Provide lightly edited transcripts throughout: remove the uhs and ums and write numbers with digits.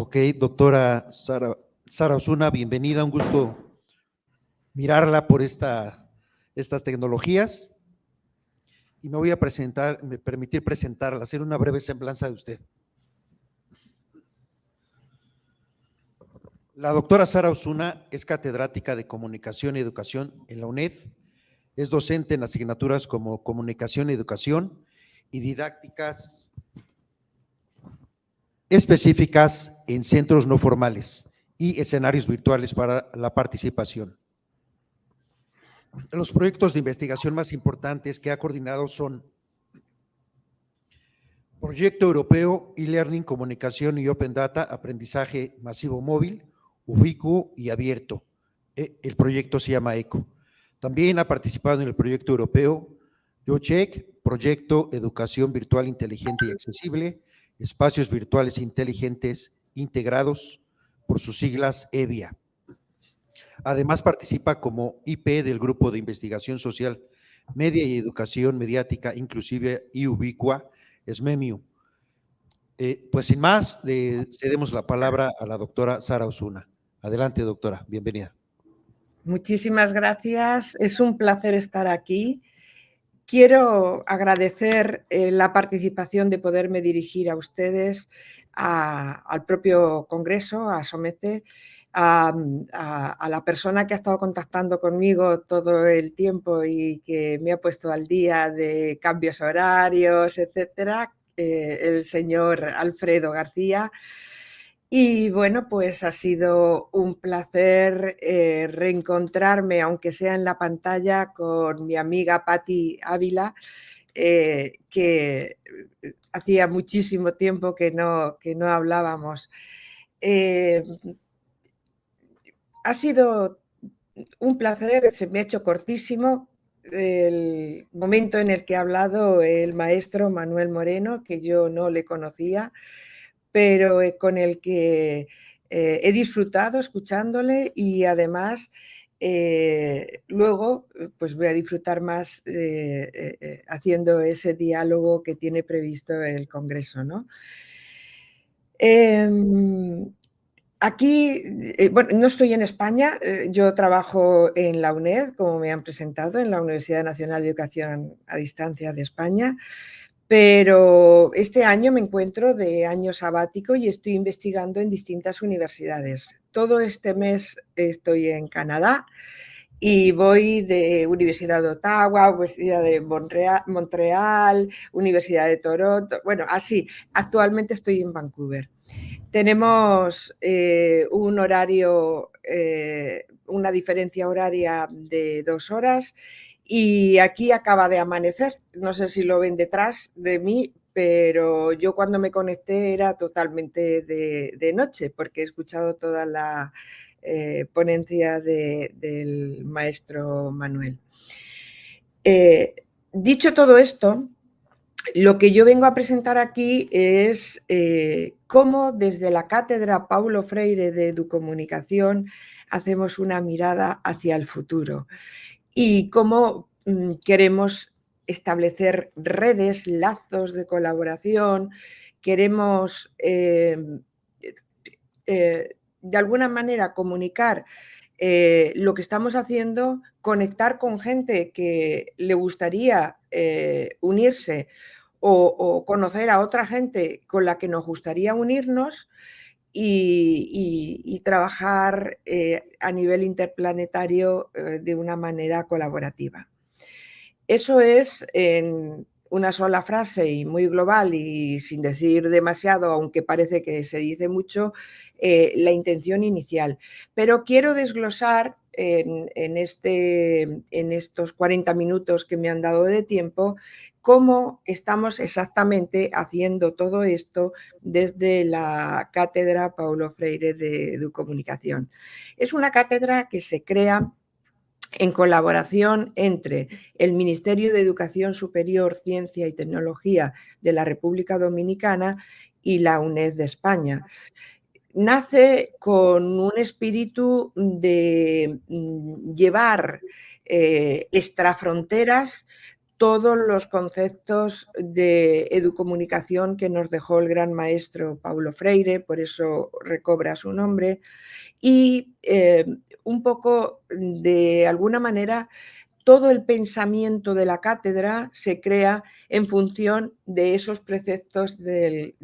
Ok, doctora Sara Osuna, bienvenida, un gusto mirarla por estas tecnologías. Y me voy a permitir presentarla, hacer una breve semblanza de usted. La doctora Sara Osuna es catedrática de Comunicación y Educación en la UNED, es docente en asignaturas como Comunicación y Educación y didácticas específicas en centros no formales y escenarios virtuales para la participación. Los proyectos de investigación más importantes que ha coordinado son Proyecto Europeo e-Learning, Comunicación y Open Data, Aprendizaje Masivo Móvil, ubicuo y abierto. El proyecto se llama ECO. También ha participado en el proyecto europeo YoCheck, Proyecto Educación Virtual Inteligente y Accesible, Espacios Virtuales Inteligentes Integrados, por sus siglas EVIA. Además participa como IP del Grupo de Investigación Social, Media y Educación Mediática Inclusiva y Ubicua, SMEMIU. Pues sin más, le cedemos la palabra a la doctora Sara Osuna. Adelante, doctora, bienvenida. Muchísimas gracias, es un placer estar aquí. Quiero agradecer la participación de poderme dirigir a ustedes, al propio Congreso, a SOMECE, a la persona que ha estado contactando conmigo todo el tiempo y que me ha puesto al día de cambios horarios, etcétera, el señor Alfredo García. Y bueno, pues ha sido un placer reencontrarme, aunque sea en la pantalla, con mi amiga Patti Ávila, que hacía muchísimo tiempo que no hablábamos. Ha sido un placer, se me ha hecho cortísimo el momento en el que ha hablado el maestro Manuel Moreno, que yo no le conocía, pero con el que he disfrutado escuchándole y además luego pues voy a disfrutar más haciendo ese diálogo que tiene previsto el Congreso, ¿no? Aquí, bueno, no estoy en España, yo trabajo en la UNED, como me han presentado, en la Universidad Nacional de Educación a Distancia de España, pero este año me encuentro de año sabático y estoy investigando en distintas universidades. Todo este mes estoy en Canadá y voy de Universidad de Ottawa, Universidad de Montreal, Universidad de Toronto, bueno, así. Actualmente estoy en Vancouver. Tenemos un horario, una diferencia horaria de 2 horas y aquí acaba de amanecer. No sé si lo ven detrás de mí, pero yo cuando me conecté era totalmente de noche porque he escuchado toda la ponencia del maestro Manuel. Dicho todo esto, lo que yo vengo a presentar aquí es cómo desde la Cátedra Paulo Freire de Educomunicación hacemos una mirada hacia el futuro y cómo queremos establecer redes, lazos de colaboración, queremos de alguna manera comunicar lo que estamos haciendo, conectar con gente que le gustaría unirse o conocer a otra gente con la que nos gustaría unirnos y trabajar a nivel interplanetario de una manera colaborativa. Eso es en una sola frase y muy global y sin decir demasiado, aunque parece que se dice mucho, la intención inicial. Pero quiero desglosar en estos 40 minutos que me han dado de tiempo cómo estamos exactamente haciendo todo esto desde la Cátedra Paulo Freire de Educomunicación. Es una cátedra que se crea en colaboración entre el Ministerio de Educación Superior, Ciencia y Tecnología de la República Dominicana y la UNED de España. Nace con un espíritu de llevar extrafronteras todos los conceptos de educomunicación que nos dejó el gran maestro Paulo Freire, por eso recobra su nombre, y un poco, de alguna manera, todo el pensamiento de la cátedra se crea en función de esos preceptos de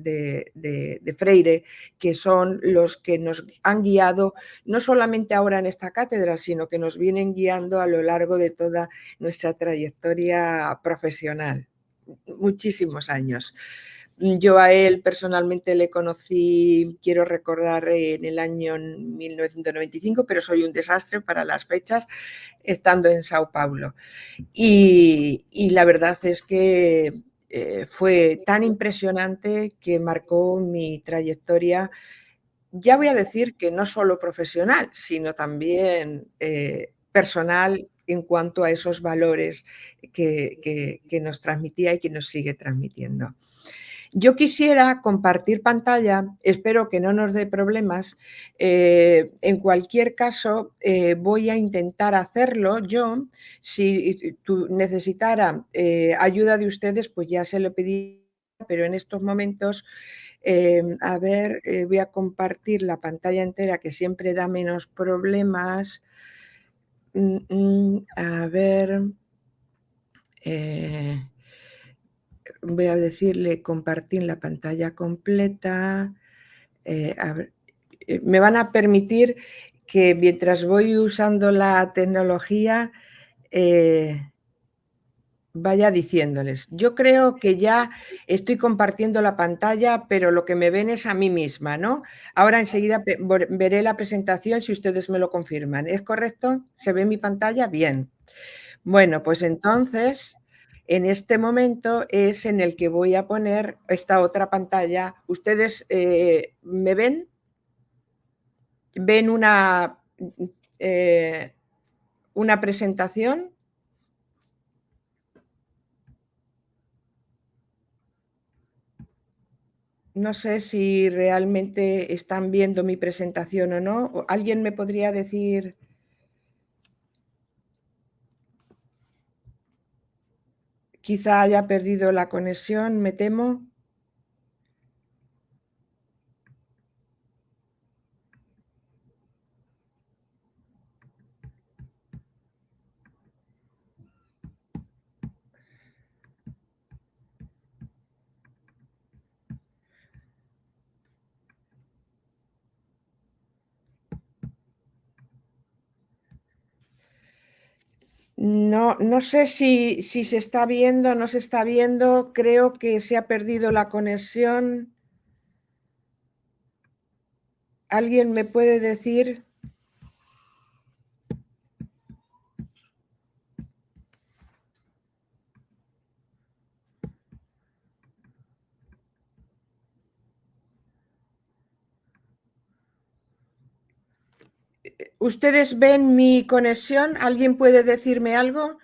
Freire, que son los que nos han guiado, no solamente ahora en esta cátedra, sino que nos vienen guiando a lo largo de toda nuestra trayectoria profesional, muchísimos años. Yo a él personalmente le conocí, quiero recordar, en el año 1995, pero soy un desastre para las fechas, estando en Sao Paulo. Y la verdad es que fue tan impresionante que marcó mi trayectoria, ya voy a decir que no solo profesional, sino también personal en cuanto a esos valores que nos transmitía y que nos sigue transmitiendo. Yo quisiera compartir pantalla, espero que no nos dé problemas. En cualquier caso, voy a intentar hacerlo yo. Si necesitara ayuda de ustedes, pues ya se lo pedí, pero en estos momentos, a ver, voy a compartir la pantalla entera, que siempre da menos problemas. A ver. Voy a decirle compartir la pantalla completa. A ver, me van a permitir que mientras voy usando la tecnología vaya diciéndoles. Yo creo que ya estoy compartiendo la pantalla, pero lo que me ven es a mí misma, ¿no? Ahora enseguida veré la presentación si ustedes me lo confirman. ¿Es correcto? ¿Se ve mi pantalla? Bien. Bueno, pues entonces, en este momento es en el que voy a poner esta otra pantalla. ¿Ustedes me ven? ¿Ven una presentación? No sé si realmente están viendo mi presentación o no. ¿Alguien me podría decir? Quizá haya perdido la conexión, me temo. No sé si se está viendo, no se está viendo. Creo que se ha perdido la conexión. ¿Alguien me puede decir? ¿Ustedes ven mi conexión? ¿Alguien puede decirme algo?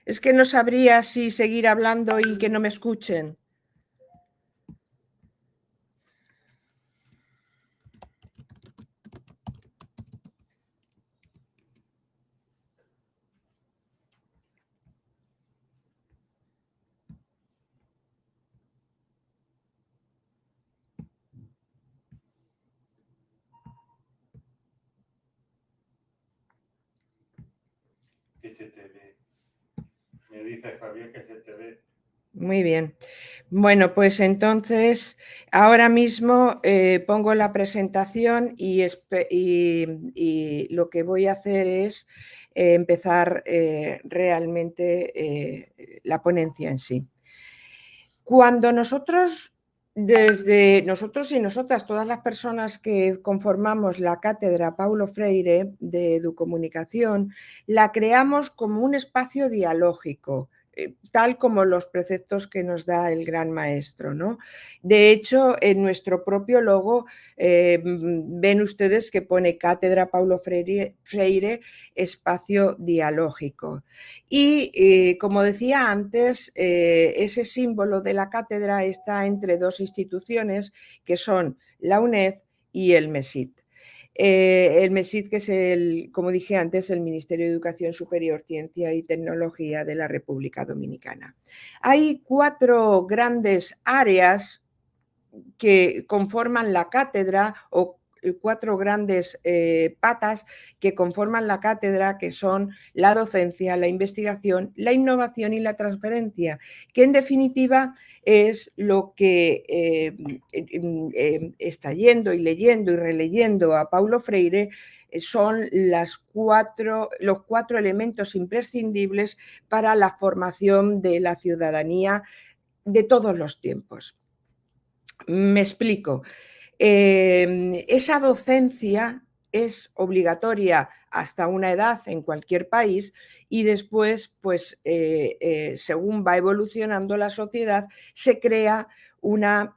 Es que no sabría si seguir hablando y que no me escuchen. Que se te ve. Me dice Javier que se te ve. Muy bien. Bueno, pues entonces ahora mismo pongo la presentación y lo que voy a hacer es empezar realmente la ponencia en sí. Cuando desde nosotros y nosotras, todas las personas que conformamos la cátedra Paulo Freire de Educomunicación, la creamos como un espacio dialógico, tal como los preceptos que nos da el gran maestro, ¿no? De hecho, en nuestro propio logo ven ustedes que pone Cátedra Paulo Freire, espacio dialógico. Y como decía antes, ese símbolo de la cátedra está entre dos instituciones que son la UNED y el MESIT. El MESID, que es, como dije antes, el Ministerio de Educación Superior, Ciencia y Tecnología de la República Dominicana. Hay 4 grandes áreas que conforman la cátedra, o 4 grandes patas que conforman la cátedra, que son la docencia, la investigación, la innovación y la transferencia, que en definitiva es lo que extrayendo y leyendo y releyendo a Paulo Freire son los 4 elementos imprescindibles para la formación de la ciudadanía de todos los tiempos. Me explico. Esa docencia es obligatoria hasta una edad en cualquier país y después, pues, según va evolucionando la sociedad, se crea la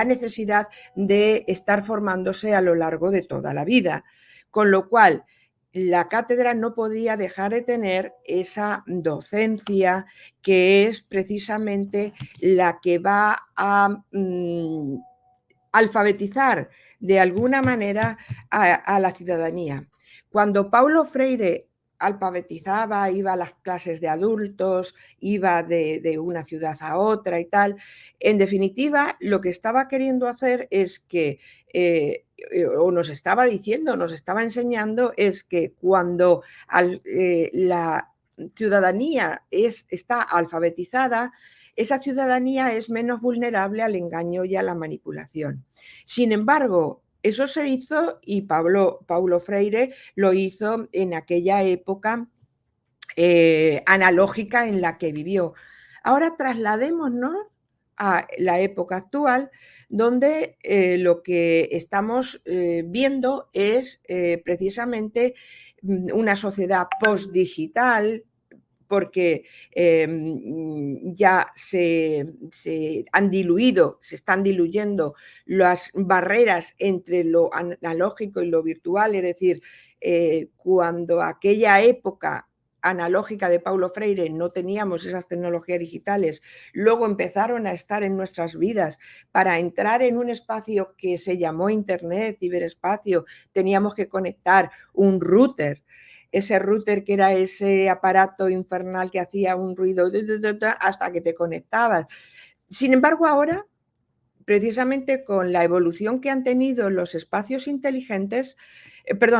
necesidad de estar formándose a lo largo de toda la vida. Con lo cual, la cátedra no podía dejar de tener esa docencia que es precisamente la que va a alfabetizar de alguna manera a la ciudadanía. Cuando Paulo Freire alfabetizaba, iba a las clases de adultos, iba de una ciudad a otra y tal, en definitiva lo que estaba queriendo hacer es que, o nos estaba diciendo, nos estaba enseñando, es que cuando la ciudadanía está alfabetizada, esa ciudadanía es menos vulnerable al engaño y a la manipulación. Sin embargo, eso se hizo y Paulo Freire lo hizo en aquella época analógica en la que vivió. Ahora trasladémonos a la época actual, donde lo que estamos viendo es precisamente una sociedad postdigital, porque ya se están diluyendo las barreras entre lo analógico y lo virtual, es decir, cuando aquella época analógica de Paulo Freire no teníamos esas tecnologías digitales, luego empezaron a estar en nuestras vidas. Para entrar en un espacio que se llamó Internet, ciberespacio, teníamos que conectar un router. Ese router que era ese aparato infernal que hacía un ruido hasta que te conectabas. Sin embargo, ahora, precisamente con la evolución que han tenido los espacios inteligentes,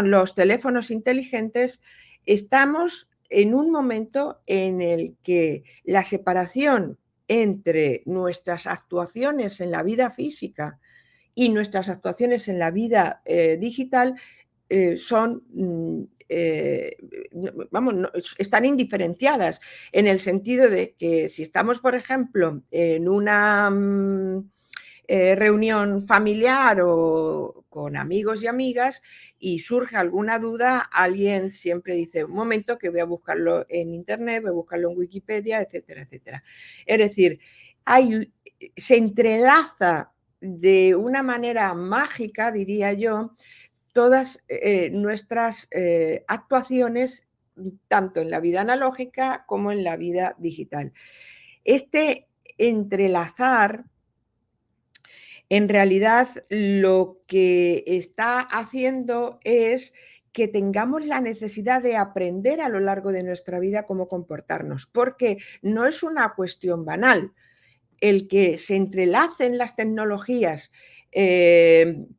los teléfonos inteligentes, estamos en un momento en el que la separación entre nuestras actuaciones en la vida física y nuestras actuaciones en la vida digital son están indiferenciadas, en el sentido de que si estamos, por ejemplo, en una reunión familiar o con amigos y amigas y surge alguna duda, alguien siempre dice, un momento que voy a buscarlo en internet, voy a buscarlo en Wikipedia, etcétera, etcétera. Es decir, se entrelaza de una manera mágica, diría yo, todas nuestras actuaciones, tanto en la vida analógica como en la vida digital. Este entrelazar, en realidad, lo que está haciendo es que tengamos la necesidad de aprender a lo largo de nuestra vida cómo comportarnos, porque no es una cuestión banal. El que se entrelacen las tecnologías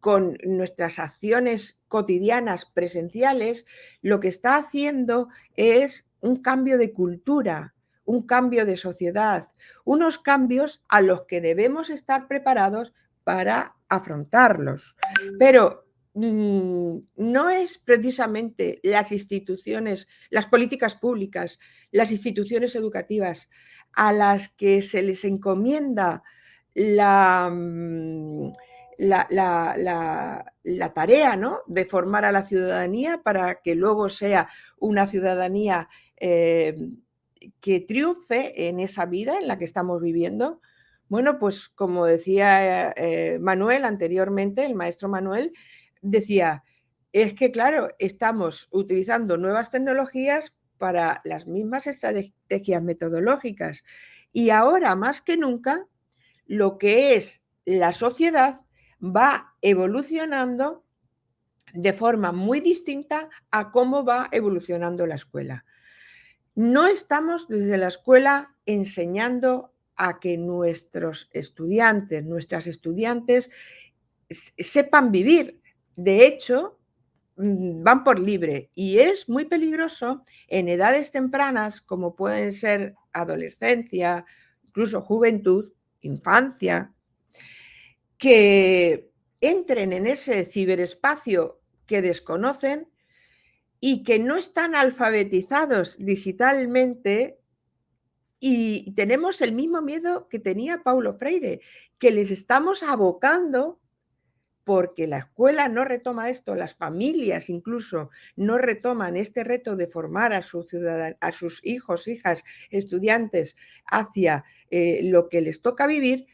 con nuestras acciones cotidianas presenciales, lo que está haciendo es un cambio de cultura, un cambio de sociedad, unos cambios a los que debemos estar preparados para afrontarlos. Pero no es precisamente las instituciones, las políticas públicas, las instituciones educativas a las que se les encomienda la tarea, ¿no?, de formar a la ciudadanía para que luego sea una ciudadanía que triunfe en esa vida en la que estamos viviendo. Bueno, pues como decía Manuel anteriormente, el maestro Manuel decía, es que claro, estamos utilizando nuevas tecnologías para las mismas estrategias metodológicas y ahora más que nunca lo que es la sociedad va evolucionando de forma muy distinta a cómo va evolucionando la escuela. No estamos desde la escuela enseñando a que nuestros estudiantes, nuestras estudiantes sepan vivir. De hecho, van por libre y es muy peligroso en edades tempranas, como pueden ser adolescencia, incluso juventud, infancia, que entren en ese ciberespacio que desconocen y que no están alfabetizados digitalmente, y tenemos el mismo miedo que tenía Paulo Freire, que les estamos abocando, porque la escuela no retoma esto, las familias incluso no retoman este reto de formar a sus hijos, hijas, estudiantes hacia lo que les toca vivir,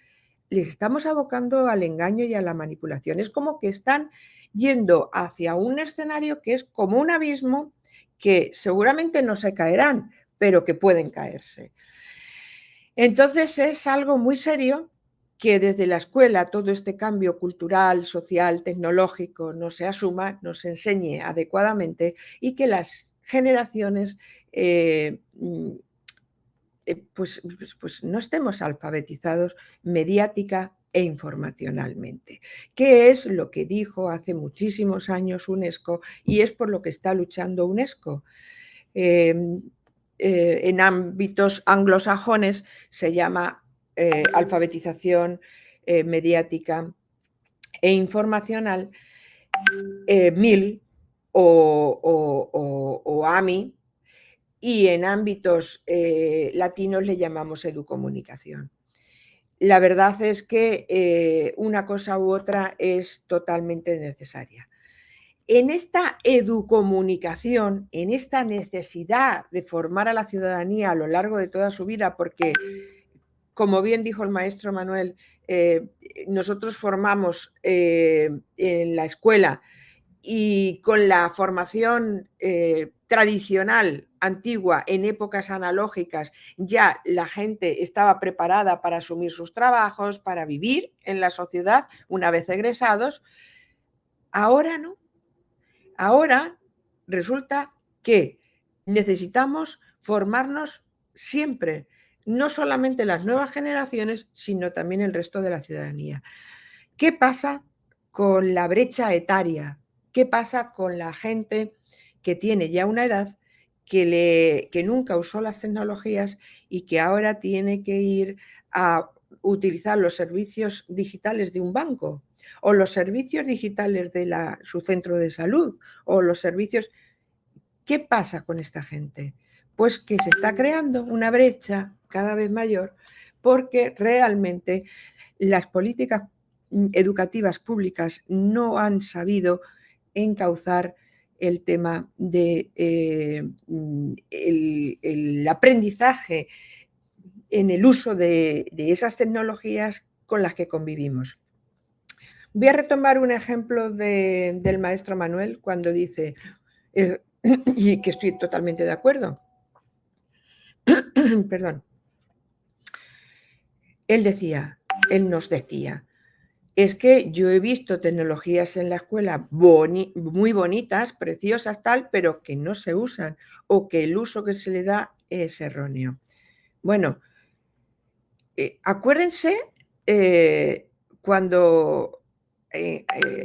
les estamos abocando al engaño y a la manipulación. Es como que están yendo hacia un escenario que es como un abismo, que seguramente no se caerán, pero que pueden caerse. Entonces es algo muy serio que desde la escuela todo este cambio cultural, social, tecnológico no se asuma, no se enseñe adecuadamente y que las generaciones pues no estemos alfabetizados mediática e informacionalmente, que es lo que dijo hace muchísimos años UNESCO y es por lo que está luchando UNESCO. En ámbitos anglosajones se llama alfabetización mediática e informacional, MIL o AMI, y en ámbitos latinos le llamamos educomunicación. La verdad es que una cosa u otra es totalmente necesaria. En esta educomunicación, en esta necesidad de formar a la ciudadanía a lo largo de toda su vida, porque, como bien dijo el maestro Manuel, nosotros formamos en la escuela y con la formación tradicional, antigua, en épocas analógicas, ya la gente estaba preparada para asumir sus trabajos, para vivir en la sociedad una vez egresados. Ahora no. Ahora resulta que necesitamos formarnos siempre, no solamente las nuevas generaciones, sino también el resto de la ciudadanía. ¿Qué pasa con la brecha etaria? ¿Qué pasa con la gente que tiene ya una edad que nunca usó las tecnologías y que ahora tiene que ir a utilizar los servicios digitales de un banco o los servicios digitales de su centro de salud o los servicios? ¿Qué pasa con esta gente? Pues que se está creando una brecha cada vez mayor porque realmente las políticas educativas públicas no han sabido encauzar el tema de el aprendizaje en el uso de esas tecnologías con las que convivimos. Voy a retomar un ejemplo del maestro Manuel cuando dice, y que estoy totalmente de acuerdo, perdón, él nos decía, es que yo he visto tecnologías en la escuela muy bonitas, preciosas, tal, pero que no se usan o que el uso que se le da es erróneo. Bueno, acuérdense cuando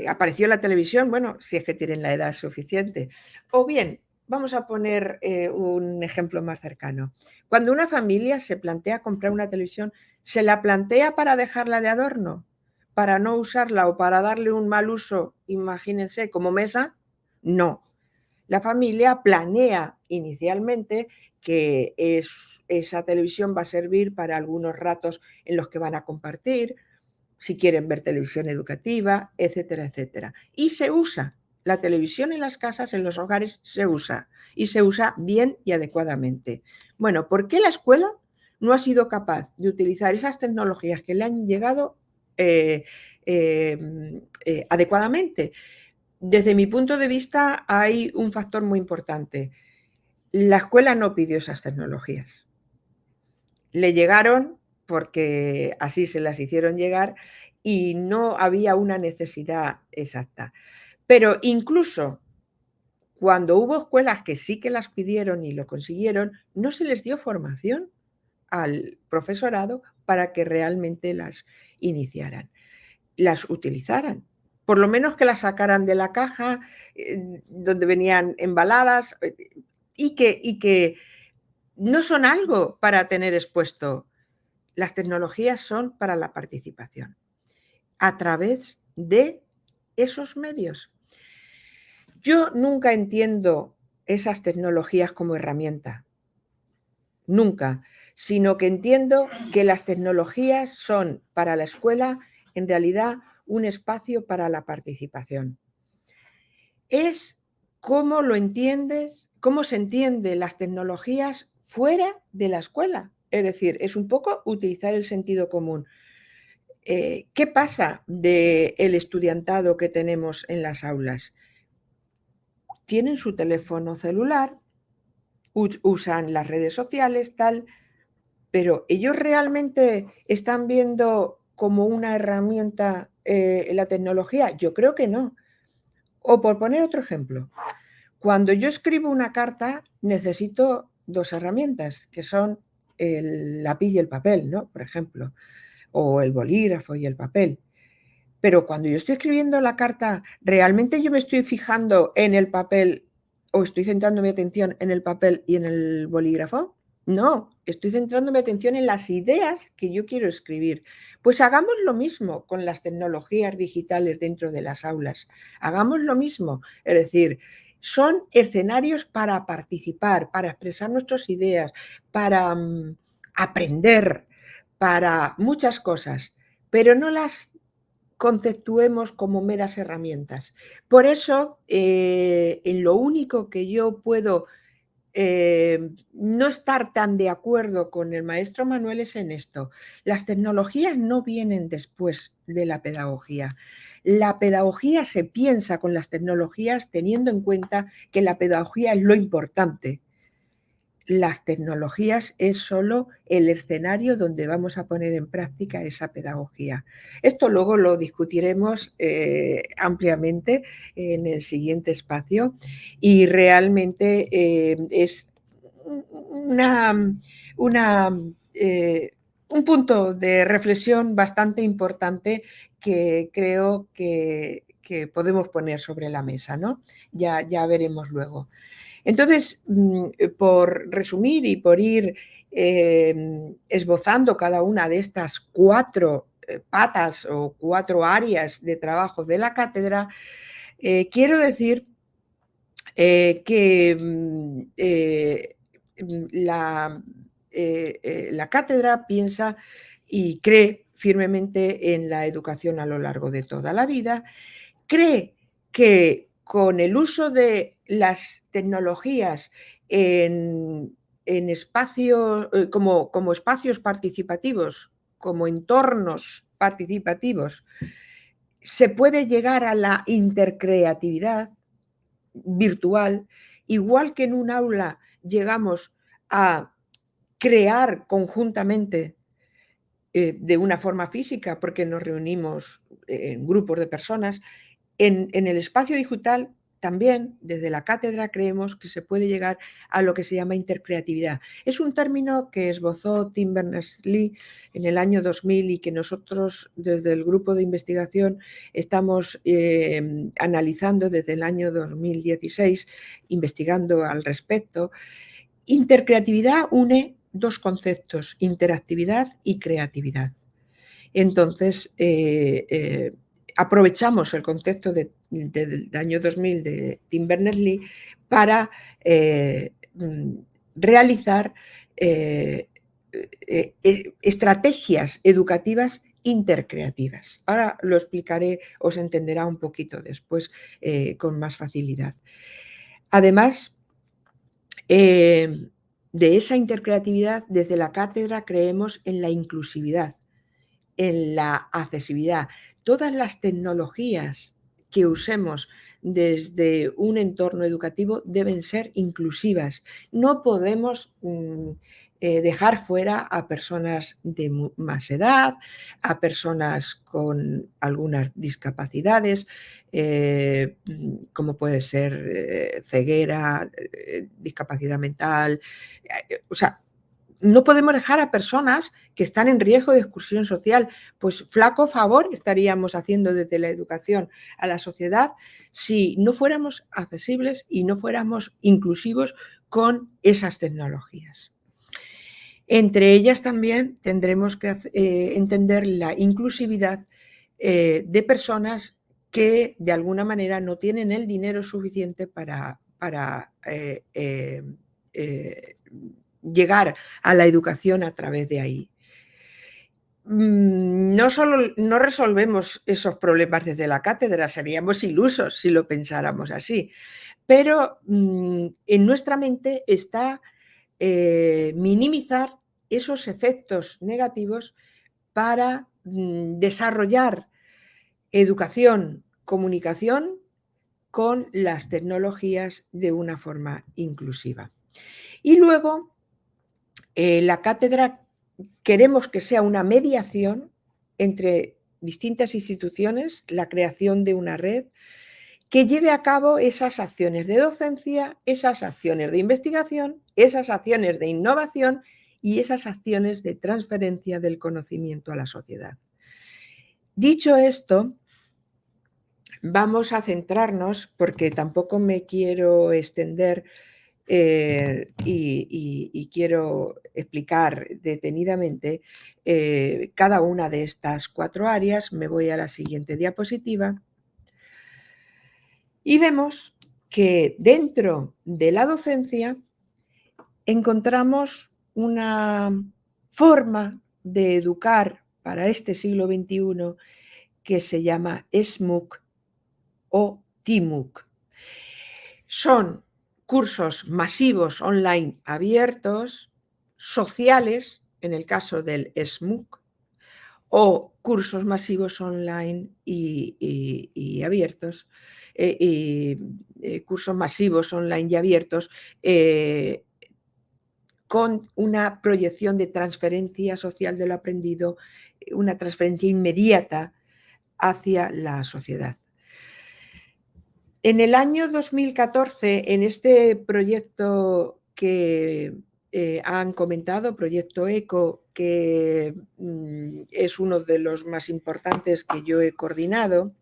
apareció la televisión, bueno, si es que tienen la edad suficiente, o bien, vamos a poner un ejemplo más cercano. Cuando una familia se plantea comprar una televisión, ¿se la plantea para dejarla de adorno? ¿Para no usarla o para darle un mal uso, imagínense, como mesa? No. La familia planea inicialmente que esa televisión va a servir para algunos ratos en los que van a compartir, si quieren ver televisión educativa, etcétera, etcétera. Y se usa. La televisión en las casas, en los hogares, se usa. Y se usa bien y adecuadamente. Bueno, ¿por qué la escuela no ha sido capaz de utilizar esas tecnologías que le han llegado adecuadamente? Desde mi punto de vista hay un factor muy importante. La escuela no pidió esas tecnologías. Le llegaron porque así se las hicieron llegar y no había una necesidad exacta. Pero incluso cuando hubo escuelas que sí que las pidieron y lo consiguieron, no se les dio formación al profesorado para que realmente las iniciaran, las utilizaran. Por lo menos que las sacaran de la caja donde venían embaladas y que no son algo para tener expuesto. Las tecnologías son para la participación a través de esos medios. Yo nunca entiendo esas tecnologías como herramienta, nunca, sino que entiendo que las tecnologías son para la escuela en realidad un espacio para la participación. Es cómo lo entiendes, cómo se entienden las tecnologías fuera de la escuela. Es decir, es un poco utilizar el sentido común. ¿Qué pasa del estudiantado que tenemos en las aulas? Tienen su teléfono celular, usan las redes sociales, tal, pero ellos realmente están viendo como una herramienta la tecnología. Yo creo que no. O por poner otro ejemplo, cuando yo escribo una carta necesito dos herramientas, que son el lápiz y el papel, ¿no? Por ejemplo, o el bolígrafo y el papel. Pero cuando yo estoy escribiendo la carta, ¿realmente yo me estoy fijando en el papel o estoy centrando mi atención en el papel y en el bolígrafo? No, estoy centrando mi atención en las ideas que yo quiero escribir. Pues hagamos lo mismo con las tecnologías digitales dentro de las aulas. Hagamos lo mismo. Es decir, son escenarios para participar, para expresar nuestras ideas, para aprender, para muchas cosas, pero no las conceptuemos como meras herramientas. Por eso, en lo único que yo puedo no estar tan de acuerdo con el maestro Manuel es en esto. Las tecnologías no vienen después de la pedagogía. La pedagogía se piensa con las tecnologías teniendo en cuenta que la pedagogía es lo importante. Las tecnologías es solo el escenario donde vamos a poner en práctica esa pedagogía. Esto luego lo discutiremos ampliamente en el siguiente espacio y realmente es un punto de reflexión bastante importante que creo que podemos poner sobre la mesa, ¿no? Ya veremos luego. Entonces, por resumir y por ir esbozando cada una de estas 4 patas o 4 áreas de trabajo de la cátedra, quiero decir que la cátedra piensa y cree firmemente en la educación a lo largo de toda la vida, cree que con el uso de las tecnologías en espacios, como espacios participativos, como entornos participativos, se puede llegar a la intercreatividad virtual, igual que en un aula llegamos a crear conjuntamente de una forma física, porque nos reunimos en grupos de personas. En el espacio digital también, desde la cátedra, creemos que se puede llegar a lo que se llama intercreatividad. Es un término que esbozó Tim Berners-Lee en el año 2000 y que nosotros desde el grupo de investigación estamos analizando desde el año 2016, investigando al respecto. Intercreatividad une dos conceptos, interactividad y creatividad. Entonces, aprovechamos el concepto del año 2000 de Tim Berners-Lee para realizar estrategias educativas intercreativas. Ahora lo explicaré, os entenderá un poquito después con más facilidad. Además, de esa intercreatividad, desde la cátedra creemos en la inclusividad, en la accesibilidad. Todas las tecnologías que usemos desde un entorno educativo deben ser inclusivas. No podemos dejar fuera a personas de más edad, a personas con algunas discapacidades, como puede ser ceguera, discapacidad mental, o sea, no podemos dejar a personas que están en riesgo de exclusión social. Pues flaco favor estaríamos haciendo desde la educación a la sociedad si no fuéramos accesibles y no fuéramos inclusivos con esas tecnologías. Entre ellas también tendremos que entender la inclusividad de personas que de alguna manera no tienen el dinero suficiente para llegar a la educación a través de ahí. No resolvemos esos problemas desde la cátedra, seríamos ilusos si lo pensáramos así, pero en nuestra mente está minimizar esos efectos negativos para desarrollar educación, comunicación con las tecnologías de una forma inclusiva. Y luego, la cátedra queremos que sea una mediación entre distintas instituciones, la creación de una red que lleve a cabo esas acciones de docencia, esas acciones de investigación, esas acciones de innovación y esas acciones de transferencia del conocimiento a la sociedad. Dicho esto, vamos a centrarnos, porque tampoco me quiero extender y quiero explicar detenidamente cada una de estas 4 áreas. Me voy a la siguiente diapositiva. Y vemos que dentro de la docencia encontramos una forma de educar para este siglo XXI que se llama SMOOC o TMOOC. Son cursos masivos online abiertos, sociales, en el caso del SMOOC, o cursos masivos online y abiertos, cursos masivos online y abiertos con una proyección de transferencia social de lo aprendido, una transferencia inmediata hacia la sociedad. En el año 2014, en este proyecto que han comentado, Proyecto ECO, que es uno de los más importantes que yo he coordinado,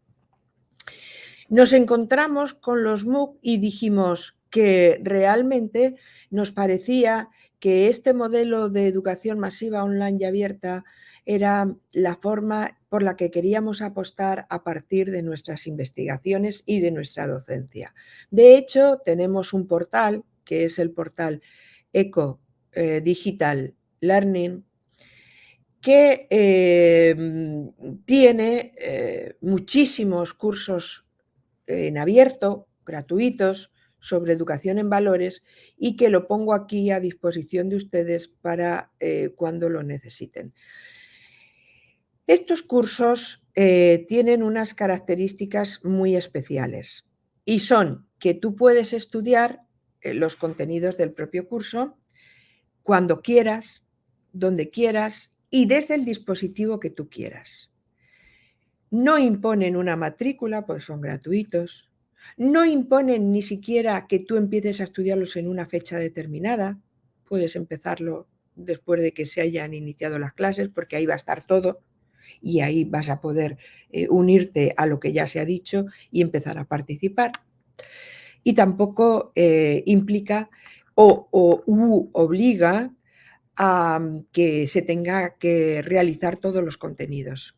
nos encontramos con los MOOC y dijimos que realmente nos parecía que este modelo de educación masiva online y abierta era la forma por la que queríamos apostar a partir de nuestras investigaciones y de nuestra docencia. De hecho, tenemos un portal, que es el portal ECO Digital Learning, que tiene muchísimos cursos en abierto, gratuitos, sobre educación en valores y que lo pongo aquí a disposición de ustedes para cuando lo necesiten. Estos cursos tienen unas características muy especiales y son que tú puedes estudiar los contenidos del propio curso cuando quieras, donde quieras y desde el dispositivo que tú quieras. No imponen una matrícula, pues son gratuitos. No imponen ni siquiera que tú empieces a estudiarlos en una fecha determinada. Puedes empezarlo después de que se hayan iniciado las clases, porque ahí va a estar todo y ahí vas a poder unirte a lo que ya se ha dicho y empezar a participar. Y tampoco implica u obliga a que se tenga que realizar todos los contenidos.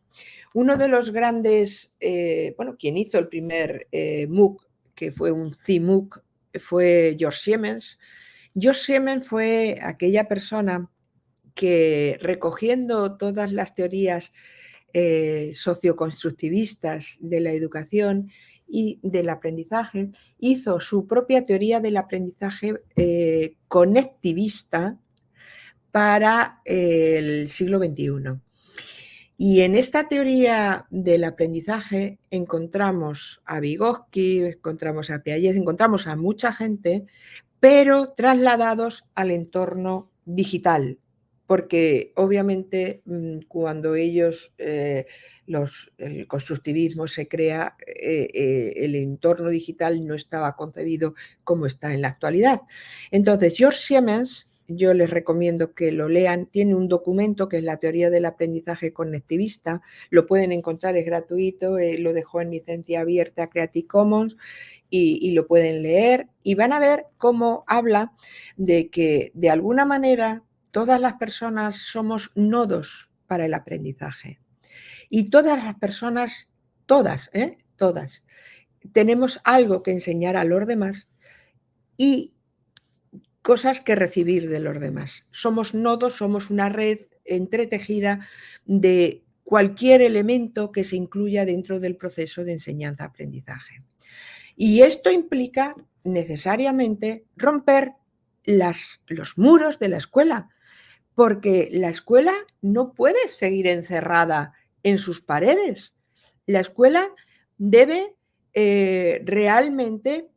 Uno de los grandes, quien hizo el primer MOOC, que fue un CMOOC, fue George Siemens. George Siemens fue aquella persona que, recogiendo todas las teorías socioconstructivistas de la educación y del aprendizaje, hizo su propia teoría del aprendizaje conectivista para el siglo XXI. Y en esta teoría del aprendizaje encontramos a Vygotsky, encontramos a Piaget, encontramos a mucha gente, pero trasladados al entorno digital, porque obviamente cuando ellos, el constructivismo se crea, el entorno digital no estaba concebido como está en la actualidad. Entonces, George Siemens, yo les recomiendo que lo lean, tiene un documento que es la teoría del aprendizaje conectivista, lo pueden encontrar, es gratuito, lo dejó en licencia abierta Creative Commons, y lo pueden leer y van a ver cómo habla de que de alguna manera todas las personas somos nodos para el aprendizaje. Y todas las personas, todas, tenemos algo que enseñar a los demás y cosas que recibir de los demás. Somos nodos, somos una red entretejida de cualquier elemento que se incluya dentro del proceso de enseñanza-aprendizaje. Y esto implica necesariamente romper los muros de la escuela, porque la escuela no puede seguir encerrada en sus paredes. La escuela debe realmente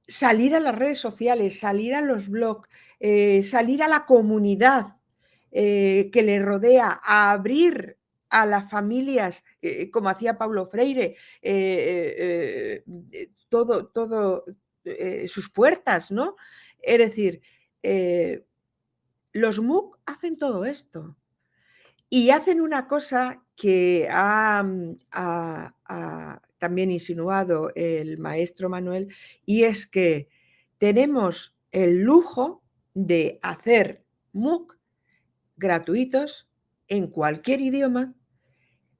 salir a las redes sociales, salir a los blogs, salir a la comunidad que le rodea, a abrir a las familias, como hacía Paulo Freire, sus puertas, ¿no? Es decir, los MOOC hacen todo esto y hacen una cosa que ha también insinuado el maestro Manuel, y es que tenemos el lujo de hacer MOOC gratuitos en cualquier idioma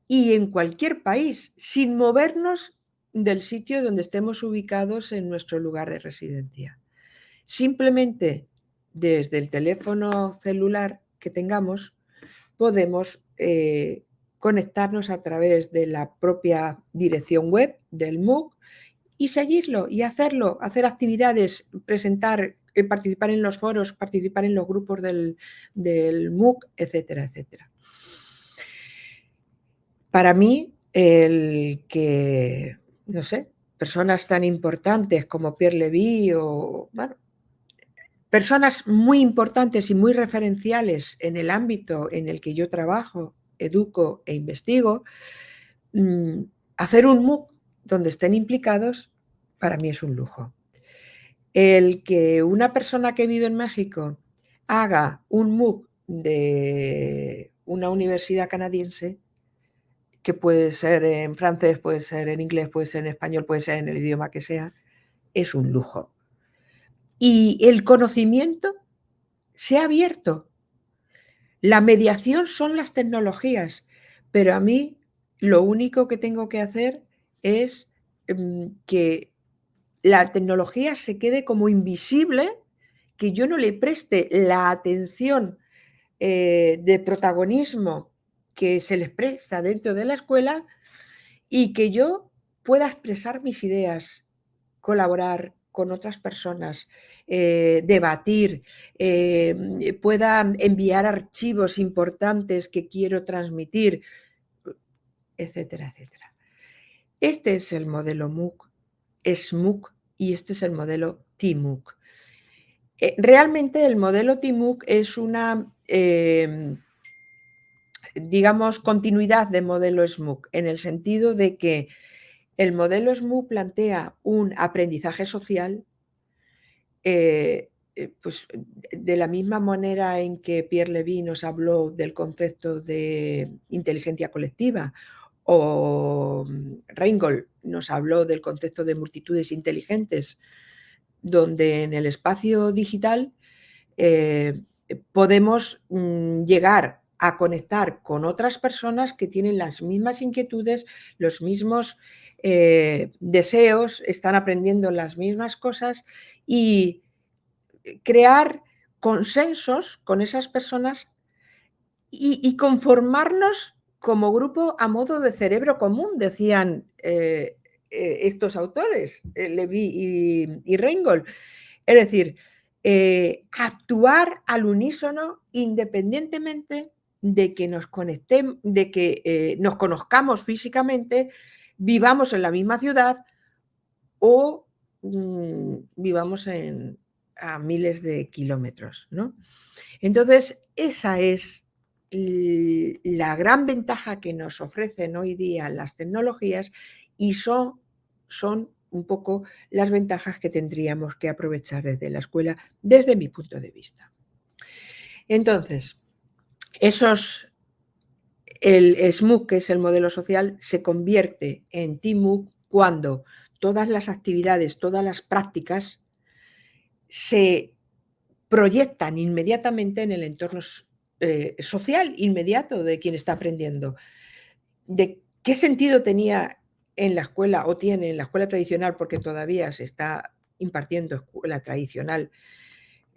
y en cualquier país, sin movernos del sitio donde estemos ubicados en nuestro lugar de residencia. Simplemente desde el teléfono celular que tengamos podemos conectarnos a través de la propia dirección web del MOOC y seguirlo y hacerlo, hacer actividades, presentar, participar en los foros, participar en los grupos del MOOC, etcétera, etcétera. Para mí, el que, no sé, personas tan importantes como Pierre Levy o, bueno, personas muy importantes y muy referenciales en el ámbito en el que yo trabajo, educo e investigo, hacer un MOOC donde estén implicados, para mí es un lujo. El que una persona que vive en México haga un MOOC de una universidad canadiense, que puede ser en francés, puede ser en inglés, puede ser en español, puede ser en el idioma que sea, es un lujo. Y el conocimiento se ha abierto. La mediación son las tecnologías, pero a mí lo único que tengo que hacer es que la tecnología se quede como invisible, que yo no le preste la atención de protagonismo que se les presta dentro de la escuela y que yo pueda expresar mis ideas, colaborar con otras personas, debatir, pueda enviar archivos importantes que quiero transmitir, etcétera, etcétera. Este es el modelo MOOC, SMOOC, y este es el modelo TMOOC. Realmente el modelo TMOOC es una, digamos, continuidad del modelo SMOOC, en el sentido de que el modelo SMOOC plantea un aprendizaje social, pues de la misma manera en que Pierre Levy nos habló del concepto de inteligencia colectiva, o Reingold nos habló del concepto de multitudes inteligentes, donde en el espacio digital podemos llegar a conectar con otras personas que tienen las mismas inquietudes, los mismos deseos, están aprendiendo las mismas cosas y crear consensos con esas personas y conformarnos como grupo a modo de cerebro común, decían estos autores, Levy y Reingold. Es decir, actuar al unísono independientemente de que nos conectemos, de que nos conozcamos físicamente, vivamos en la misma ciudad o vivamos a miles de kilómetros, ¿no? Entonces, esa es la gran ventaja que nos ofrecen hoy día las tecnologías y son un poco las ventajas que tendríamos que aprovechar desde la escuela, desde mi punto de vista. Entonces, el SMOOC, que es el modelo social, se convierte en TMOOC cuando todas las actividades, todas las prácticas se proyectan inmediatamente en el entorno social inmediato de quien está aprendiendo. ¿De qué sentido tenía en la escuela o tiene en la escuela tradicional, porque todavía se está impartiendo escuela tradicional,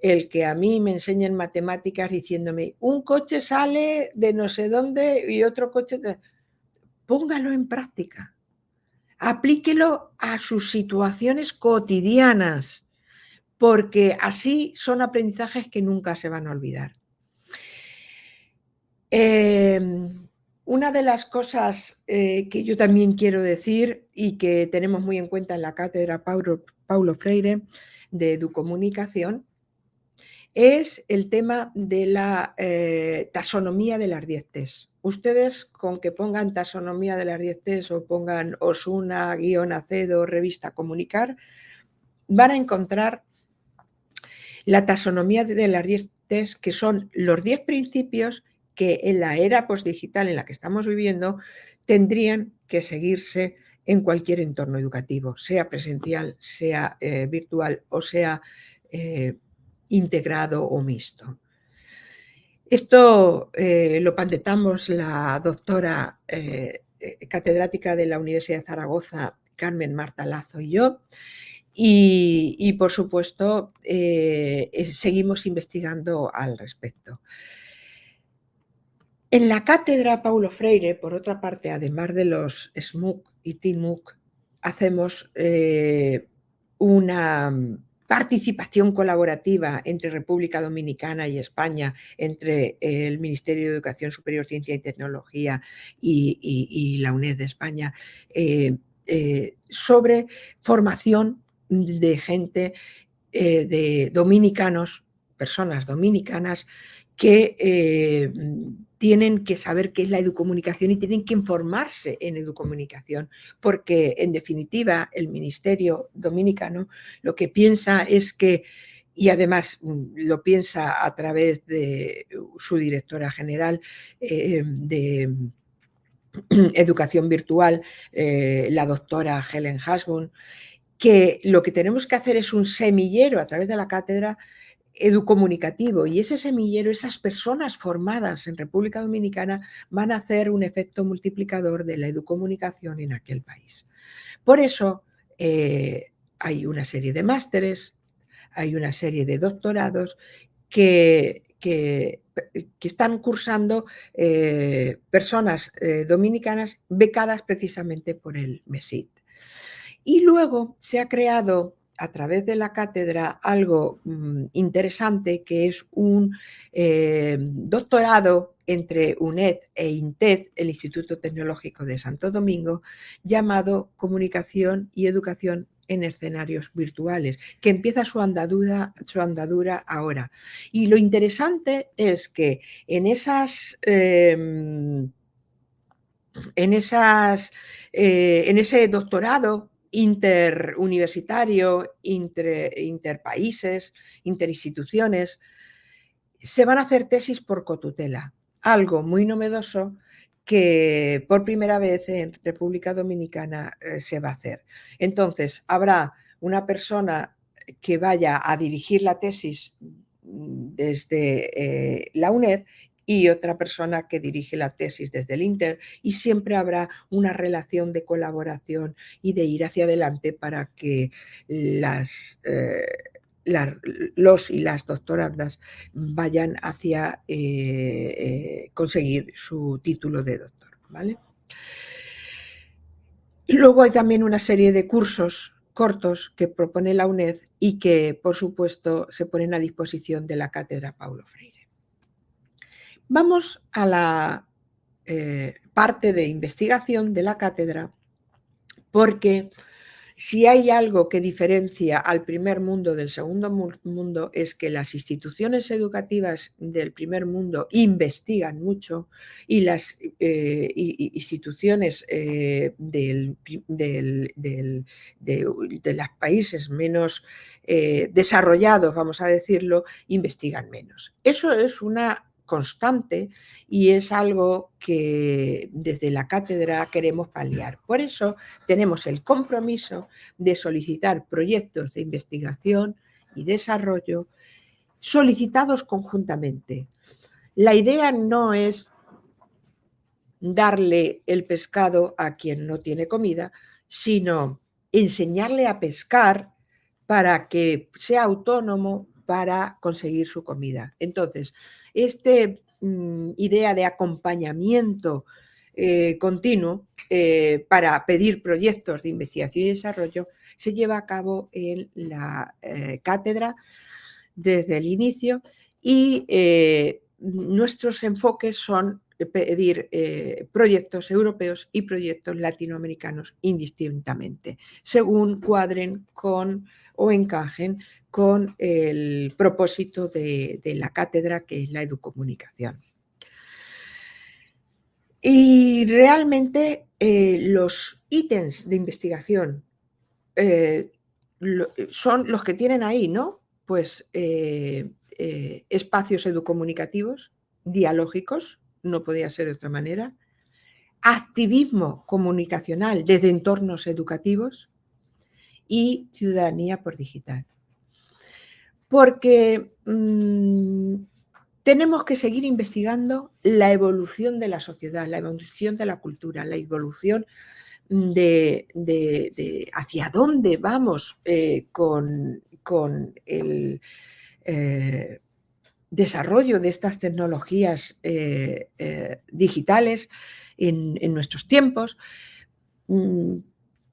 el que a mí me enseñen matemáticas diciéndome un coche sale de no sé dónde y otro coche... Póngalo en práctica, aplíquelo a sus situaciones cotidianas, porque así son aprendizajes que nunca se van a olvidar. Una de las cosas que yo también quiero decir y que tenemos muy en cuenta en la cátedra Paulo Freire de Educomunicación es el tema de la taxonomía de las 10 T's. Ustedes con que pongan taxonomía de las 10 T's o pongan Osuna, Acedo, revista Comunicar, van a encontrar la taxonomía de las 10 T's, que son los 10 principios que en la era postdigital en la que estamos viviendo tendrían que seguirse en cualquier entorno educativo, sea presencial, sea virtual o sea integrado o mixto. Esto lo patentamos la doctora catedrática de la Universidad de Zaragoza, Carmen Marta Lazo y yo, y por supuesto seguimos investigando al respecto. En la cátedra Paulo Freire, por otra parte, además de los SMOOC y TMOOC, hacemos una participación colaborativa entre República Dominicana y España, entre el Ministerio de Educación Superior, Ciencia y Tecnología y la UNED de España, sobre formación de gente, de dominicanos, personas dominicanas, que tienen que saber qué es la educomunicación y tienen que informarse en educomunicación, porque en definitiva el Ministerio Dominicano lo que piensa es que, y además lo piensa a través de su directora general de Educación Virtual, la doctora Helen Hashburn, que lo que tenemos que hacer es un semillero a través de la cátedra educomunicativo, y ese semillero, esas personas formadas en República Dominicana van a hacer un efecto multiplicador de la educomunicación en aquel país. Por eso hay una serie de másteres, hay una serie de doctorados que están cursando personas dominicanas becadas precisamente por el MESID. Y luego se ha creado a través de la cátedra algo interesante, que es un doctorado entre UNED e INTED, el Instituto Tecnológico de Santo Domingo, llamado Comunicación y Educación en Escenarios Virtuales, que empieza su andadura ahora. Y lo interesante es que en ese doctorado interuniversitario, interpaíses, interinstituciones, se van a hacer tesis por cotutela, algo muy novedoso que por primera vez en República Dominicana se va a hacer. Entonces, habrá una persona que vaya a dirigir la tesis desde la UNED y otra persona que dirige la tesis desde el Inter, y siempre habrá una relación de colaboración y de ir hacia adelante para que los y las doctorandas vayan hacia conseguir su título de doctor, ¿vale? Luego hay también una serie de cursos cortos que propone la UNED y que, por supuesto, se ponen a disposición de la cátedra Paulo Freire. Vamos a la parte de investigación de la cátedra, porque si hay algo que diferencia al primer mundo del segundo mundo es que las instituciones educativas del primer mundo investigan mucho y las instituciones de los países menos desarrollados, vamos a decirlo, investigan menos. Eso es una constante y es algo que desde la cátedra queremos paliar. Por eso tenemos el compromiso de solicitar proyectos de investigación y desarrollo solicitados conjuntamente. La idea no es darle el pescado a quien no tiene comida, sino enseñarle a pescar para que sea autónomo para conseguir su comida. Entonces, esta idea de acompañamiento continuo para pedir proyectos de investigación y desarrollo se lleva a cabo en la cátedra desde el inicio y nuestros enfoques son pedir proyectos europeos y proyectos latinoamericanos indistintamente, según cuadren con o encajen con el propósito de la cátedra, que es la educomunicación. Y realmente los ítems de investigación son los que tienen ahí, ¿no? Pues espacios educomunicativos, dialógicos, no podía ser de otra manera, activismo comunicacional desde entornos educativos y ciudadanía por digital. Porque tenemos que seguir investigando la evolución de la sociedad, la evolución de la cultura, la evolución de hacia dónde vamos con el desarrollo de estas tecnologías digitales en nuestros tiempos.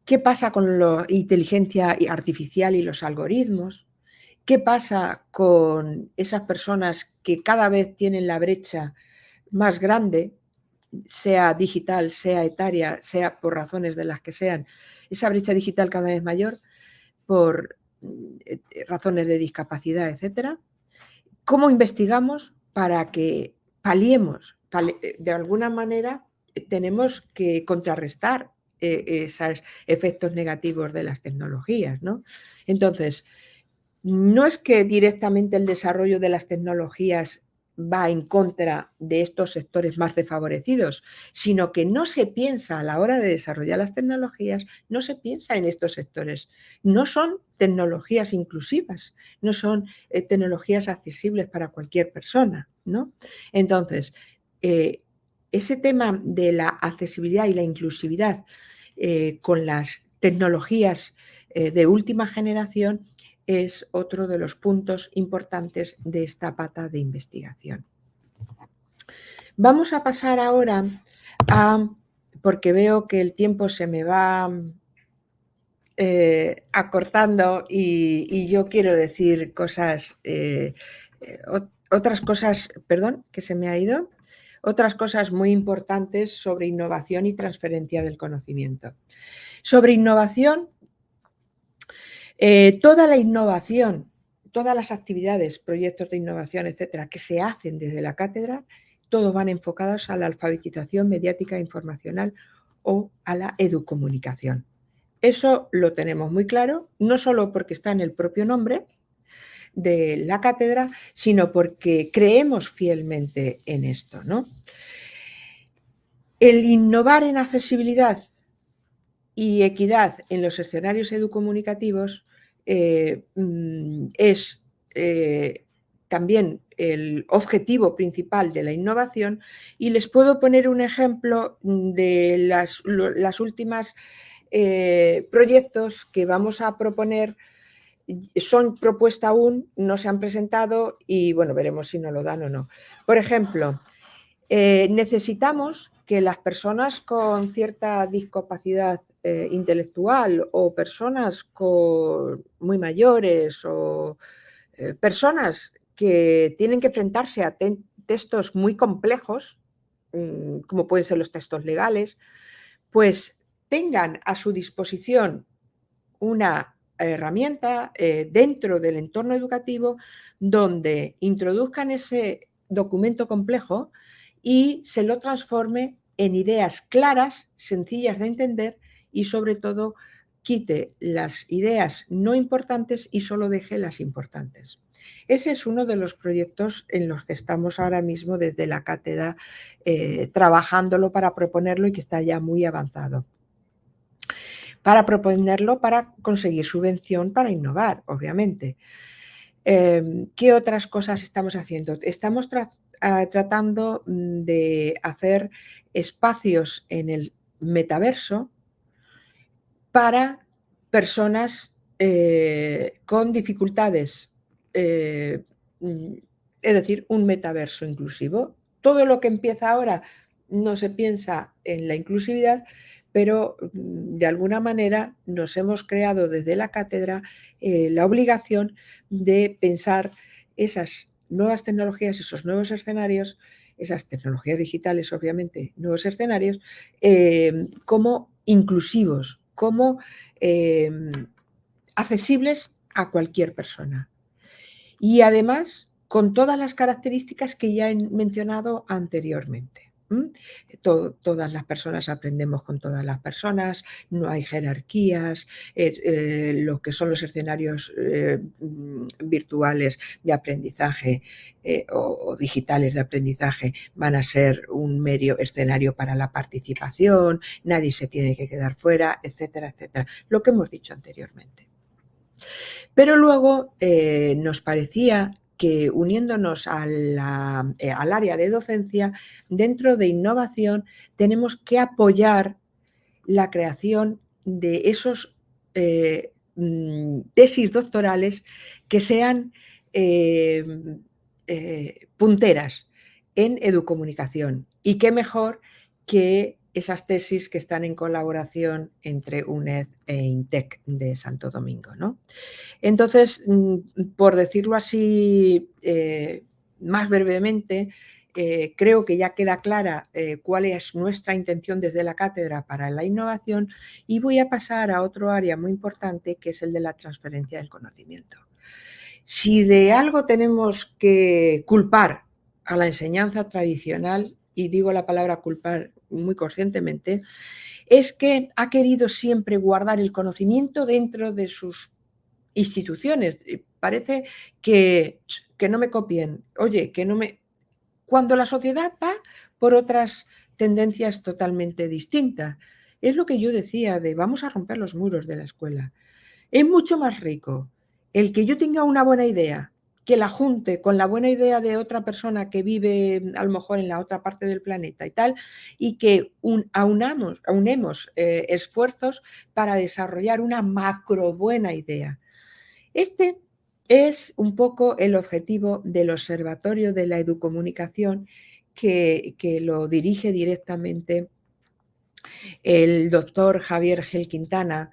¿Qué pasa con la inteligencia artificial y los algoritmos? ¿Qué pasa con esas personas que cada vez tienen la brecha más grande, sea digital, sea etaria, sea por razones de las que sean, esa brecha digital cada vez mayor por razones de discapacidad, etcétera? ¿Cómo investigamos para que paliemos? De alguna manera tenemos que contrarrestar esos efectos negativos de las tecnologías, ¿no? Entonces, no es que directamente el desarrollo de las tecnologías va en contra de estos sectores más desfavorecidos, sino que no se piensa a la hora de desarrollar las tecnologías, no se piensa en estos sectores. No son tecnologías inclusivas, no son tecnologías accesibles para cualquier persona, ¿no? Entonces, ese tema de la accesibilidad y la inclusividad con las tecnologías de última generación es otro de los puntos importantes de esta pata de investigación. Vamos a pasar ahora porque veo que el tiempo se me va acortando y yo quiero decir cosas, otras cosas, perdón, que se me ha ido, otras cosas muy importantes sobre innovación y transferencia del conocimiento. Sobre innovación, toda la innovación, todas las actividades, proyectos de innovación, etcétera, que se hacen desde la cátedra, todos van enfocados a la alfabetización mediática e informacional o a la educomunicación. Eso lo tenemos muy claro, no solo porque está en el propio nombre de la cátedra, sino porque creemos fielmente en esto, ¿no? El innovar en accesibilidad y equidad en los escenarios educomunicativos es también el objetivo principal de la innovación, y les puedo poner un ejemplo de las últimas proyectos que vamos a proponer. Son propuesta aún, no se han presentado y bueno, veremos si nos lo dan o no. Por ejemplo, necesitamos que las personas con cierta discapacidad intelectual o personas muy mayores o personas que tienen que enfrentarse a textos muy complejos, como pueden ser los textos legales, pues tengan a su disposición una herramienta dentro del entorno educativo donde introduzcan ese documento complejo y se lo transforme en ideas claras, sencillas de entender y sobre todo quite las ideas no importantes y solo deje las importantes. Ese es uno de los proyectos en los que estamos ahora mismo desde la cátedra trabajándolo para proponerlo y que está ya muy avanzado. Para proponerlo, para conseguir subvención para innovar, obviamente. ¿Qué otras cosas estamos haciendo? Estamos tratando de hacer espacios en el metaverso para personas con dificultades, es decir, un metaverso inclusivo. Todo lo que empieza ahora no se piensa en la inclusividad, pero de alguna manera nos hemos creado desde la cátedra la obligación de pensar esas nuevas tecnologías, esos nuevos escenarios, esas tecnologías digitales, obviamente, nuevos escenarios, como inclusivos, como accesibles a cualquier persona. Y además, con todas las características que ya he mencionado anteriormente. Todas las personas aprendemos con todas las personas, no hay jerarquías, lo que son los escenarios virtuales de aprendizaje o digitales de aprendizaje van a ser un mero escenario para la participación, nadie se tiene que quedar fuera, etcétera, etcétera, lo que hemos dicho anteriormente. Pero luego nos parecía que uniéndonos al área de docencia, dentro de innovación tenemos que apoyar la creación de esos tesis doctorales que sean punteras en educomunicación. Y qué mejor que esas tesis que están en colaboración entre UNED e INTEC de Santo Domingo, ¿no? Entonces, por decirlo así más brevemente, creo que ya queda clara cuál es nuestra intención desde la cátedra para la innovación y voy a pasar a otro área muy importante que es el de la transferencia del conocimiento. Si de algo tenemos que culpar a la enseñanza tradicional, y digo la palabra culpar muy conscientemente, es que ha querido siempre guardar el conocimiento dentro de sus instituciones. Parece que no me copien, oye, que no me... Cuando la sociedad va por otras tendencias totalmente distintas. Es lo que yo decía de vamos a romper los muros de la escuela. Es mucho más rico el que yo tenga una buena idea, que la junte con la buena idea de otra persona que vive a lo mejor en la otra parte del planeta y tal, y que aunemos esfuerzos para desarrollar una macro buena idea. Este es un poco el objetivo del Observatorio de la Educomunicación que lo dirige directamente el doctor Javier Gel Quintana,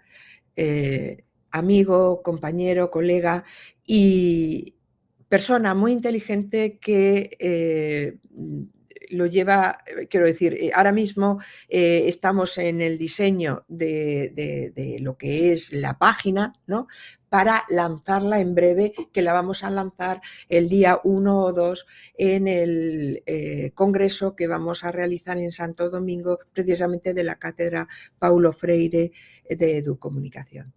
amigo, compañero, colega y persona muy inteligente que lo lleva, quiero decir, ahora mismo estamos en el diseño de lo que es la página, ¿no? Para lanzarla en breve, que la vamos a lanzar el día 1 o 2 en el congreso que vamos a realizar en Santo Domingo, precisamente de la Cátedra Paulo Freire de Educomunicación.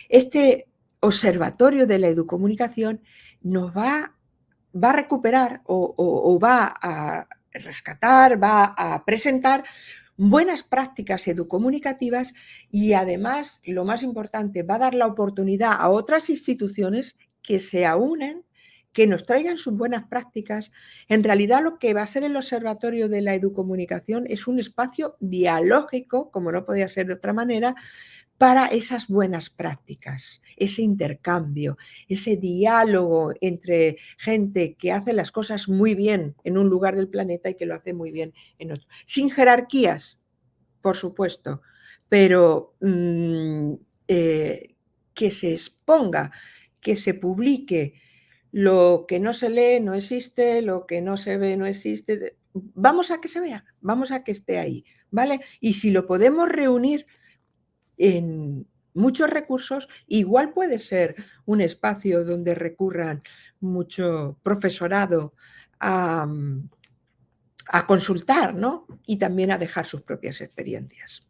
Este observatorio de la educomunicación nos va a recuperar o va a rescatar, va a presentar buenas prácticas educomunicativas y además, lo más importante, va a dar la oportunidad a otras instituciones que se aúnen, que nos traigan sus buenas prácticas. En realidad, lo que va a ser el Observatorio de la Educomunicación es un espacio dialógico, como no podía ser de otra manera, para esas buenas prácticas, ese intercambio, ese diálogo entre gente que hace las cosas muy bien en un lugar del planeta y que lo hace muy bien en otro. Sin jerarquías, por supuesto, pero que se exponga, que se publique Lo que no se lee no existe, lo que no se ve no existe. Vamos a que se vea, vamos a que esté ahí, ¿vale? Y si lo podemos reunir en muchos recursos, igual puede ser un espacio donde recurran mucho profesorado a consultar, ¿no? Y también a dejar sus propias experiencias.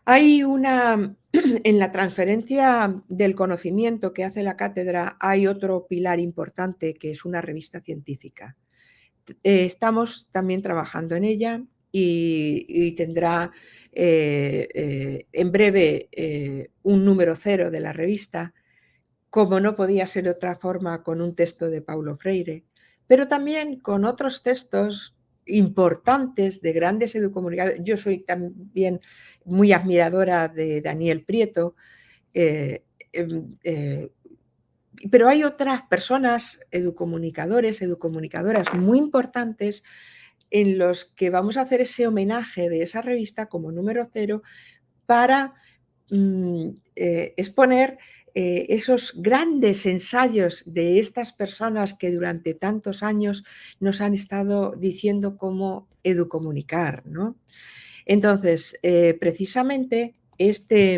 Hay en la transferencia del conocimiento que hace la cátedra, hay otro pilar importante que es una revista científica. Estamos también trabajando en ella y tendrá en breve un número 0 de la revista, como no podía ser de otra forma, con un texto de Paulo Freire, pero también con otros textos importantes de grandes educomunicadores. Yo soy también muy admiradora de Daniel Prieto, pero hay otras personas, educomunicadoras muy importantes, en los que vamos a hacer ese homenaje de esa revista como número 0 para exponer esos grandes ensayos de estas personas que durante tantos años nos han estado diciendo cómo educomunicar, ¿no? Entonces, precisamente esta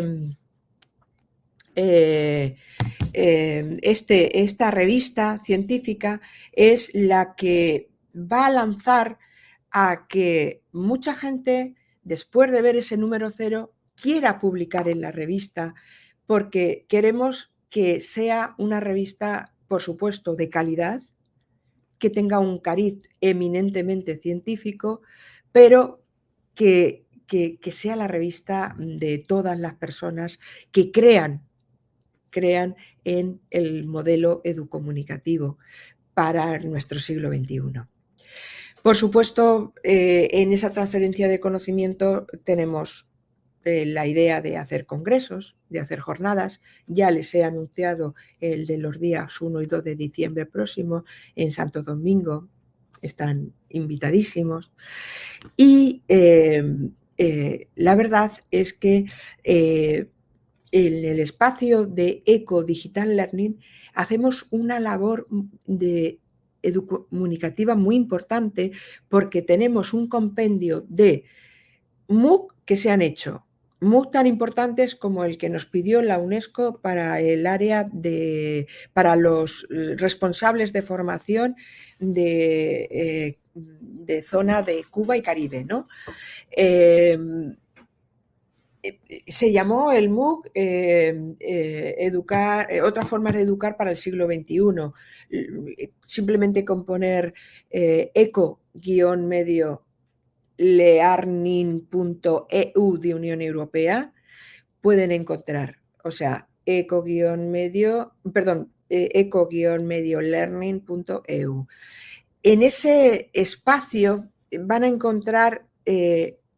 revista científica es la que va a lanzar a que mucha gente, después de ver ese número 0, quiera publicar en la revista, porque queremos que sea una revista, por supuesto, de calidad, que tenga un cariz eminentemente científico, pero que sea la revista de todas las personas que crean en el modelo educomunicativo para nuestro siglo XXI. Por supuesto, en esa transferencia de conocimiento tenemos la idea de hacer congresos, de hacer jornadas. Ya les he anunciado el de los días 1 y 2 de diciembre próximo en Santo Domingo. Están invitadísimos. Y la verdad es que en el espacio de Eco Digital Learning hacemos una labor educomunicativa muy importante, porque tenemos un compendio de MOOC que se han hecho, MOOC tan importantes como el que nos pidió la UNESCO para el área para los responsables de formación de zona de Cuba y Caribe, ¿no? Se llamó el MOOC otras formas de educar para el siglo XXI. Simplemente con poner eco-medio learning.eu de Unión Europea pueden encontrar, o sea, eco-medio learning.eu. En ese espacio van a encontrar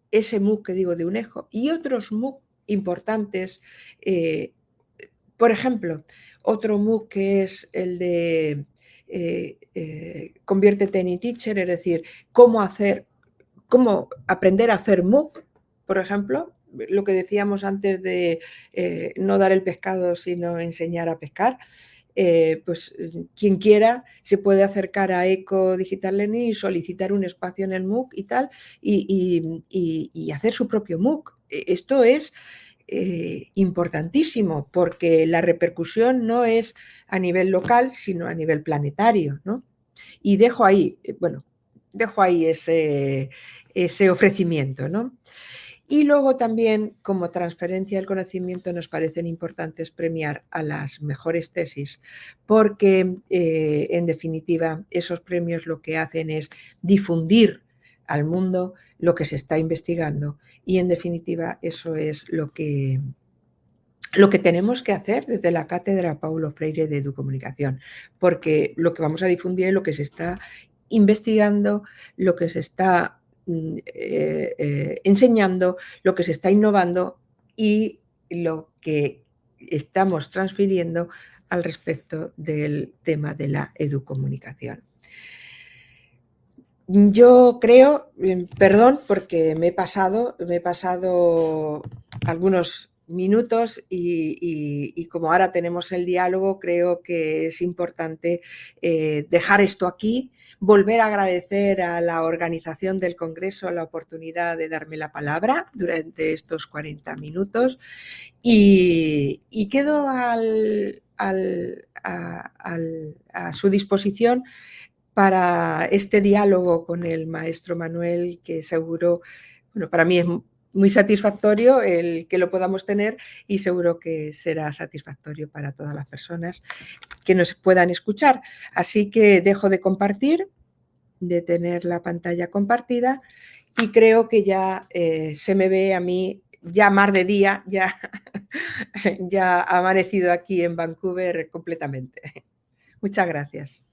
ese MOOC que digo de UNEJO y otros MOOC importantes. Por ejemplo, otro MOOC que es el de Conviértete en eTeacher, es decir, cómo aprender a hacer MOOC, por ejemplo, lo que decíamos antes de no dar el pescado, sino enseñar a pescar. Pues quien quiera se puede acercar a Eco Digital Learning y solicitar un espacio en el MOOC y tal, y hacer su propio MOOC. Esto es importantísimo, porque la repercusión no es a nivel local, sino a nivel planetario, ¿no? Y dejo ahí ese ofrecimiento, ¿no? Y luego también, como transferencia del conocimiento, nos parecen importantes premiar a las mejores tesis, porque en definitiva esos premios lo que hacen es difundir al mundo lo que se está investigando, y en definitiva eso es lo que tenemos que hacer desde la Cátedra Paulo Freire de Educomunicación, porque lo que vamos a difundir es lo que se está investigando, lo que se está enseñando, lo que se está innovando y lo que estamos transfiriendo al respecto del tema de la educomunicación. Yo creo, perdón porque me he pasado algunos minutos y como ahora tenemos el diálogo, creo que es importante dejar esto aquí, volver a agradecer a la organización del Congreso la oportunidad de darme la palabra durante estos 40 minutos y quedo a su disposición para este diálogo con el maestro Manuel, que seguro, bueno, para mí es muy satisfactorio el que lo podamos tener y seguro que será satisfactorio para todas las personas que nos puedan escuchar. Así que dejo de compartir, de tener la pantalla compartida y creo que ya se me ve a mí ya mar de día, ya ha amanecido aquí en Vancouver completamente. Muchas gracias.